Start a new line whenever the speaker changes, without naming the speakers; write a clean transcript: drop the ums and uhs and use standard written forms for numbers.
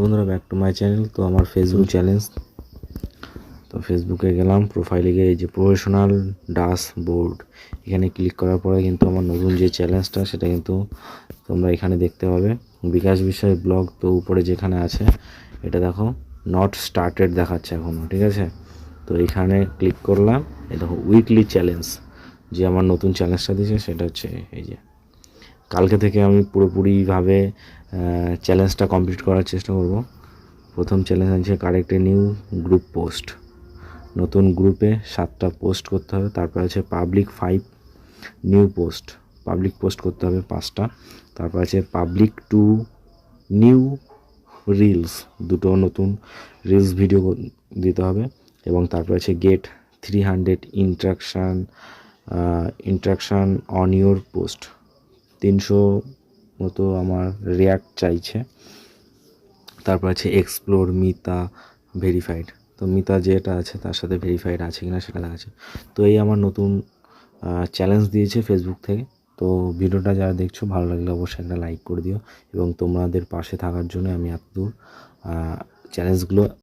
বন্ধুরা, back to my channel. তো আমার ফেসবুক চ্যালেঞ্জ, তো ফেসবুকে গেলাম, প্রোফাইলে গিয়ে এই যে প্রফেশনাল ড্যাশবোর্ড, এখানে ক্লিক করার পরে কিন্তু আমার নতুন যে চ্যালেঞ্জটা সেটা কিন্তু তোমরা এখানে দেখতে পাবে। বিকাশ বিষয় ব্লগ, তো উপরে যেখানে আছে এটা দেখো নট স্টার্টেড দেখাচ্ছে এখনও, ঠিক আছে। তো এখানে ক্লিক করলাম, এই দেখো উইকলি চ্যালেঞ্জ, যে আমার নতুন চ্যালেঞ্জটা দিয়েছে সেটা হচ্ছে এই যে কালকে থেকে আমি পুরোপুরিভাবে চ্যালেঞ্জটা কমপ্লিট করার চেষ্টা করব। প্রথম চ্যালেঞ্জ আছে correct a new group post, নতুন গ্রুপে 7টা পোস্ট করতে হবে। তারপর আছে public 5 new post, public post করতে হবে 5টা। তারপর আছে পাবলিক 2 নিউ রিলস, 2টো নতুন রিলস ভিডিও দিতে হবে। এবং তারপর আছে গেট 300 ইন্ট্রাকশান অন ইউর পোস্ট, 300 মতো আমার রিয়াক্ট চাইছে। তারপর আছে এক্সপ্লোর মিতা ভেরিফাইড, তো মিতা যেটা আছে তার সাথে ভেরিফাইড আছে কিনা সেটা দেখাচ্ছে। তো এই আমার নতুন চ্যালেঞ্জ দিয়েছে ফেসবুক থেকে। তো ভিডিওটা যারা দেখছো, ভালো লাগলে অবশ্যই একটা লাইক করে দিও, এবং তোমাদের পাশে থাকার জন্য আমি এতদূর চ্যালেঞ্জগুলো